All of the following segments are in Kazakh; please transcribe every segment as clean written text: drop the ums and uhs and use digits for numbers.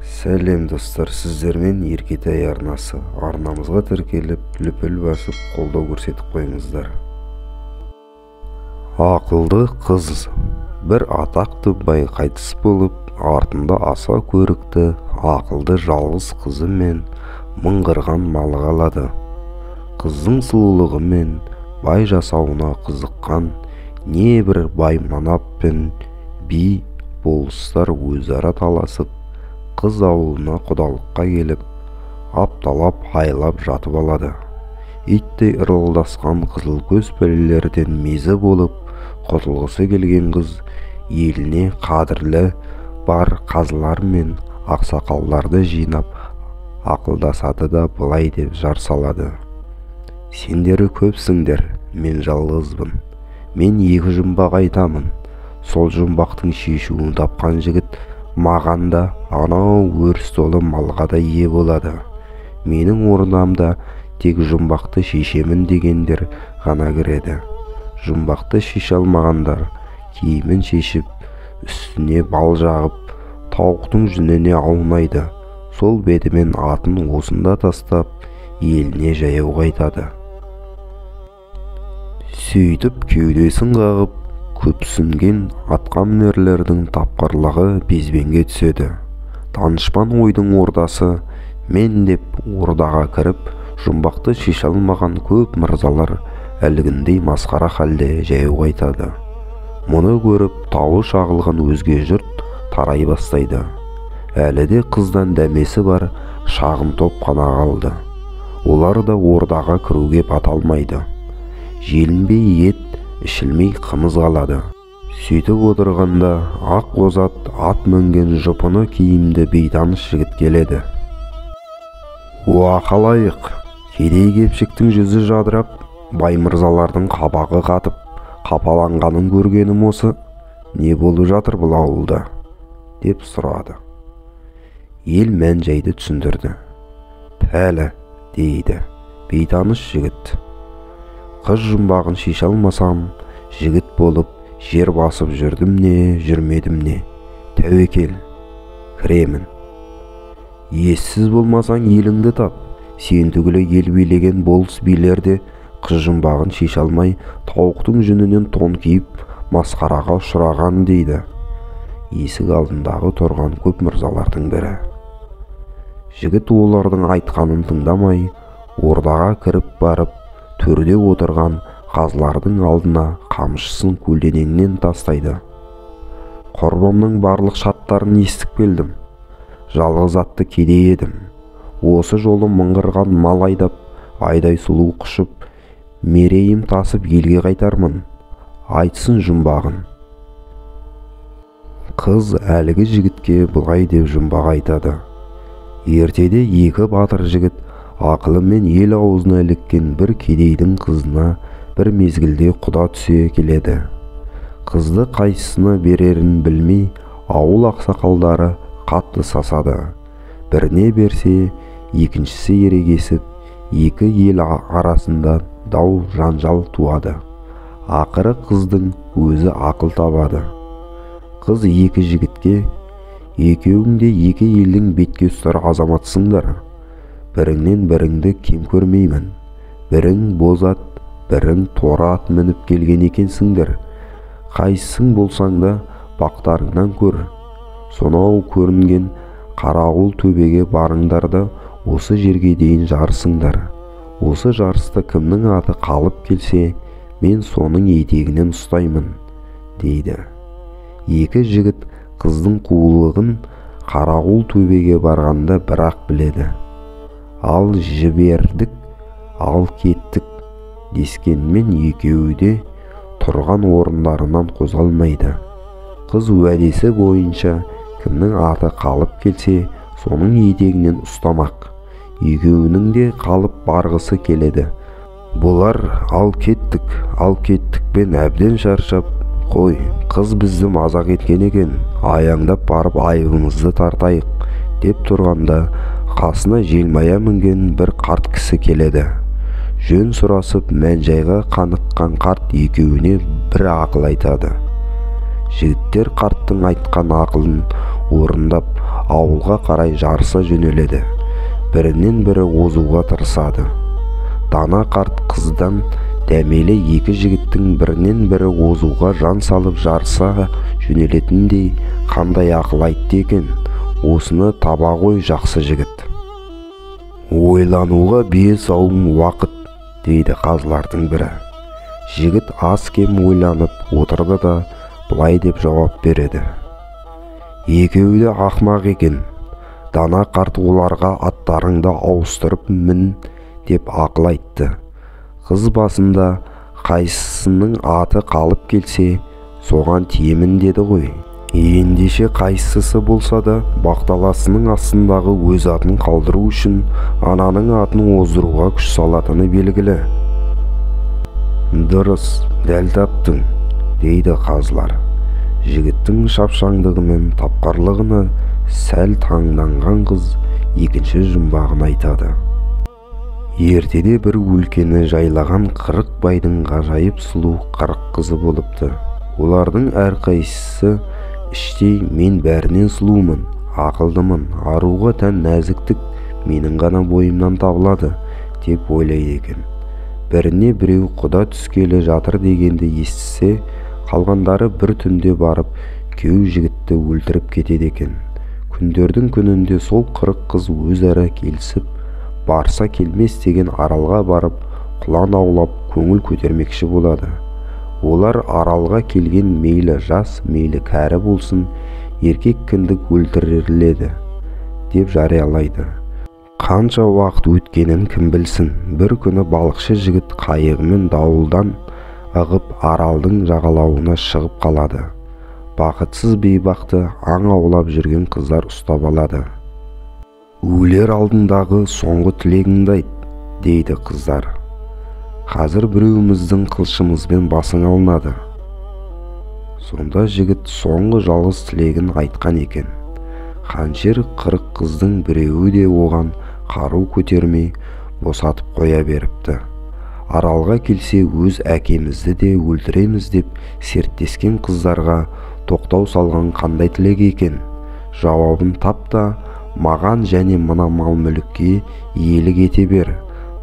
Сәлем достар, сіздермен Еркетай арнасы. Арнамызға тіркеліп, лүпіл басып, қолдау көрсетіп қойыңыздар. Ақылды қыз. Бір атақты бай қайтыс болып, артында аса көрікті, ақылды жалғыз қызы мен мыңғырған малы қалады. Қыздың сұлулығы мен бай жасауына қызыққан небір бай манап пен би болыстар өзара таласып, қыз ауылына құдалыққа келіп, апталап айлап жатып алады. Иттей ырылдасқан қызыл көз пәлелерден мезі болып, құтылғысы келген қыз еліне қадірлі бар қазылар мен ақсақалдарды жинап ақылдасады да былай деп жар салады. Сендері көпсіңдер, мен жалғызбын. Мен екі жұмбақ айтамын. Сол жұмбақтың шешуін тапқан жігіт маған да анау өріс толы малға да ие болады. Менің орнамда тек жұмбақты шешемін дегендер ғана кіреді. Жұмбақты шеше алмағандар киімін шешіп, үстіне бал жағып, тауықтың жүніне аунайды. Сол бетімен атын осында тастап, еліне жаяу қайтады. Сөйтіп кеудесін қағып, көпсінген атқамінерлердің тапқырлығы безбенге түседі. Данышпан ойдың ордасы мен деп ордаға кіріп, жұмбақты шеше алмаған көп мырзалар әлгіндей масқара халде жаяу қайтады. Мұны көріп, тауы шағылған өзге жұрт тарай бастайды. Әлі де қыздан дәмесі бар шағын топ қана қалды. Олар да ордаға кіруге бата алмайды. Желінбей ет, ішілмей қымыз қалады. Сөйтіп отырғанда ақ озат ат мінген жұпыны киімді бейтаныс жігіт келеді. Уа қалайық, кедей кепшіктің жүзі жадырап, бай мырзалардың қабағы қатып, қапаланғанын көргенім осы. Не болып жатыр бұл ауылда? Деп сұрады. Ел мән-жайды түсіндірді. Пәлі, дейді бейтаныс жігіт. Қыз жұмбағын шеше алмасам, жігіт болып жер басып жүрдім не, жүрмедім не? Тәуекел, кіремін. Ессіз болмасаң еліңді тап. Сен түгілі ел билеген болыс билерде қыз жұмбағын шеше алмай, тауықтың жүнінен тон киіп, масқараға ұшыраған дейді. Есік алдындағы тұрған көп мырзалардың бірі. Жігіт олардың айтқанын тыңдамай, ордаға кіріп барып, төрде отырған қазылардың алдына қамшысын көлденеңнен тастайды. Құрбымның барлық шарттарын естіп келдім. Жалғыз атты кедей едім. Осы жолы мыңғырған мал айдап, айдай сұлу құшып, мерейім тасып елге қайтармын. Айтсын жұмбағын. Қыз әлгі жігітке былай деп жұмбақ айтады. Ертеде екі батыр жігіт ақылымен ел аузына іліккен бір кедейдің қызына бір мезгілде құда түсе келеді. Қызды қайсысына берерін білмей, ауыл ақсақалдары қатты сасады. Біріне берсе, екіншісі ерегесіп, екі ел арасында дау жанжал туады. Ақыры қыздың өзі ақыл табады. Қыз екі жігітке, екеуің де екі елдің бетке ұстар азаматсыңдар. Біріңнен біріңді кем көрмеймін. Бірің боз ат, бірің торы ат мініп келген екенсіңдер. Қайсың болсаң да бақтарыңнан көр. Сонау көрінген Қарауыл төбеге барыңдар да осы жерге дейін жарысыңдар. Осы жарыста кімнің аты қалып келсе, мен соның етегінен ұстаймын, дейді. Екі жігіт қыздың қулығын Қарауыл төбеге барғанда бірақ біледі. Ал жібердік, ал кеттік дескенмен екеуі де тұрған орындарынан қозғалмайды. Қыз уәдесі бойынша кімнің аты қалып келсе, соның етегінен ұстамақ. Екеуінің де қалып барғысы келеді. Бұлар ал кеттік пен әбден шаршап, қой, қыз бізді мазақ еткен екен, аяңдап барып айыбымызды тартайық деп тұрғанда, қасына желмая мінген бір қарт кісі келеді. Жөн сұрасып мән-жайға қаныққан қарт екеуіне бір ақыл айтады. Жігіттер қарттың айтқан ақылын орындап ауылға қарай жарыса жөнеледі. Бірінен бірі озуға тырысады. Дана қарт қыздан дәмелі екі жігіттің бірінен бірі озуға жан салып жарыса жөнелетіндей қандай ақыл айтты екен. Осыны таба ғой жақсы жігіт. Ойлануға бие сауым уақыт, дейді қазылардың бірі. Жігіт аз кем ойланып отырды да былай деп жауап береді. Екеуі де ақмақ екен. Дана қарт оларға аттарыңды ауыстырып мін деп ақыл айтты. Қыз басында қайсысының аты қалып келсе, соған тиемін деді ғой. Ендеше қайсысы болса да бақталасының астындағы өз атын қалдыру үшін ананың атын оздыруға күш салатыны белгілі. Дұрыс, дәл таптың, дейді қазылар. Жігіттің шапшаңдығы мен тапқырлығына сәл таңданған қыз екінші жұмбағын айтады. Ертеде бір өлкені жайлаған 40 байдың ғажайып сұлу 40 қызы болыпты. Олардың әрқайсысы іштей мен бәрінен сұлумын, ақылдымын, аруға тән нәзіктік менің ғана бойымнан табылады деп ойлайды екен. Біріне біреу құда түскелі жатыр дегенді естісе, қалғандары бір түнде барып күйеу жігітті өлтіріп кетеді екен. Күндердің күнінде сол 40 қыз өзара келісіп, барса келмес деген аралға барып, құлан аулап көңіл көтермекші болады. Олар аралға келген мейлі жас, мейлі кәрі болсын, еркек кіндік өлтіріледі деп жариялайды. Қанша уақыт өткенін кім білсін, бір күні балықшы жігіт қайығымен дауылдан ығып аралдың жағалауына шығып қалады. Бақытсыз бейбақты аң аулап жүрген қыздар ұстап алады. Өлер алдындағы соңғы тілегіңді айт, дейді қыздар. Қазір біреуіміздің қылшымызбен басың алынады. Сонда жігіт соңғы жалғыз тілегін айтқан екен. Қаншер 40 қыздың біреуі де оған қару көтермей босатып қоя беріпті. Аралға келсе өз әкемізді де өлтіреміз деп серттескен қыздарға тоқтау салған қандай тілек екен? Жауабын тап та маған және мына мал мүлікке иелік ете бер.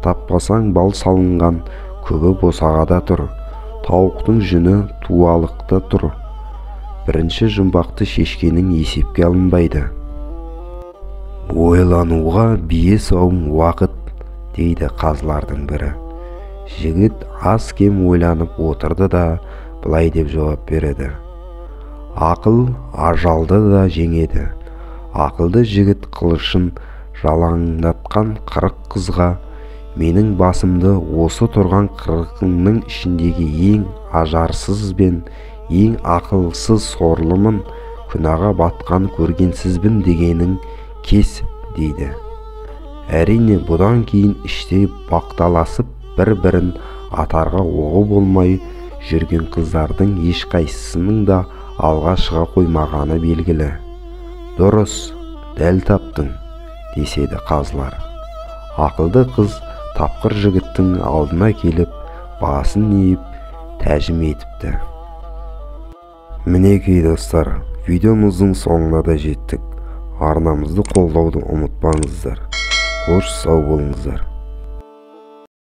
Таппасаң бал салынған көбі босағада тұр. Тауықтың жүні туалықта тұр. Бірінші жұмбақты шешкенің есепке алынбайды. Ойлануға бие сауым уақыт, дейді қазылардың бірі. Жігіт аз кем ойланып отырды да былай деп жауап береді. Ақыл ажалды да жеңеді. Ақылды жігіт қылышын жалаңдатқан 40 қызға менің басымды осы тұрған 40-ның ішіндегі ең ажарсыз бен ең ақылсыз сорлымын, күнәға батқан көргенсізбін дегенің кес, дейді. Әрине бұдан кейін іште бақталасып бір-бірін атарға оғы болмай жүрген қыздардың ешқайсысының да алға шыға қоймағаны белгілі. Дұрыс, дәл таптың, деседі қазылар. Ақылды қыз тапқыр жігіттің алдына келіп, басын иіп, тәжім етіпті. Мінекей достар, видеомыздың соңына да жеттік. Арнамызды қолдауды ұмытпаңыздар. Қош сау болыңыздар.